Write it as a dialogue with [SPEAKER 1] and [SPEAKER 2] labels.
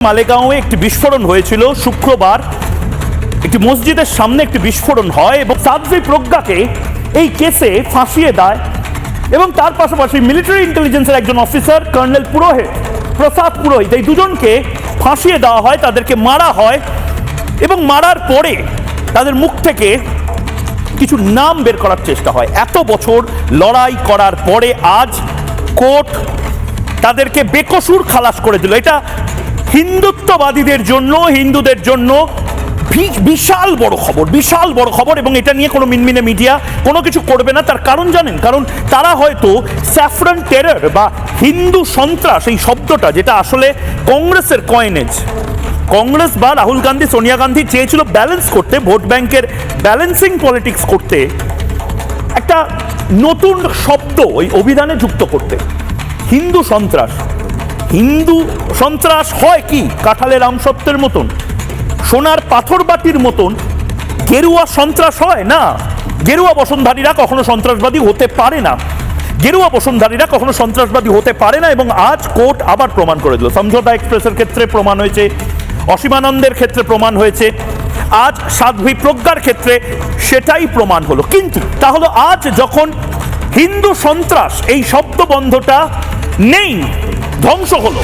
[SPEAKER 1] মালেগাঁওয়ে একটি বিস্ফোরণ হয়েছিল শুক্রবার। একটি মসজিদের সামনে একটি বিস্ফোরণ হয় এবং সাধ্বী প্রজ্ঞাকে এই কেসে ফাঁসিয়ে দেয় এবং তার পাশাপাশি মিলিটারি ইন্টেলিজেন্সের একজন অফিসার কর্নেল প্রসাদ পুরোহিত, এই দুজনকে ফাঁসিয়ে দেওয়া হয়, তাদেরকে মারা হয় এবং মারার পরে তাদের মুখ থেকে কিছু নাম বের করার চেষ্টা হয়। এত বছর লড়াই করার পরে আজ কোর্ট তাদেরকে বেকসুর খালাস করে দিল। এটা হিন্দুত্ববাদীদের জন্য, হিন্দুদের জন্য বিশাল বড় খবর এবং এটা নিয়ে কোনো মিনমিনে মিডিয়া কোনো কিছু করবে না। তার কারণ জানেন? কারণ তারা হয়তো স্যাফরন টেরর বা হিন্দু সন্ত্রাস এই শব্দটা, যেটা আসলে কংগ্রেসের কয়েনেজ, কংগ্রেস বা রাহুল গান্ধী, সোনিয়া গান্ধী চেয়েছিল ব্যালেন্স করতে, ভোট ব্যাংকের ব্যালেন্সিং পলিটিক্স করতে, একটা নতুন শব্দ ওই অভিধানে যুক্ত করতে। হিন্দু সন্ত্রাস হয় কি কাঁঠালের আমসত্ত্বের মতন, সোনার পাথর বাটির মতন গেরুয়া সন্ত্রাস হয় না। গেরুয়া বসনধারীরা কখনো সন্ত্রাসবাদী হতে পারে না এবং আজ কোর্ট আবার প্রমাণ করে দিল। সমঝোতা এক্সপ্রেসের ক্ষেত্রে প্রমাণ হয়েছে, অসীমানন্দের ক্ষেত্রে প্রমাণ হয়েছে, আজ সাধ্বী প্রজ্ঞার ক্ষেত্রে সেটাই প্রমাণ হলো। কিন্তু তাহলে আজ যখন হিন্দু সন্ত্রাস এই শব্দবন্ধটা নেই, ধ্বংস হলো,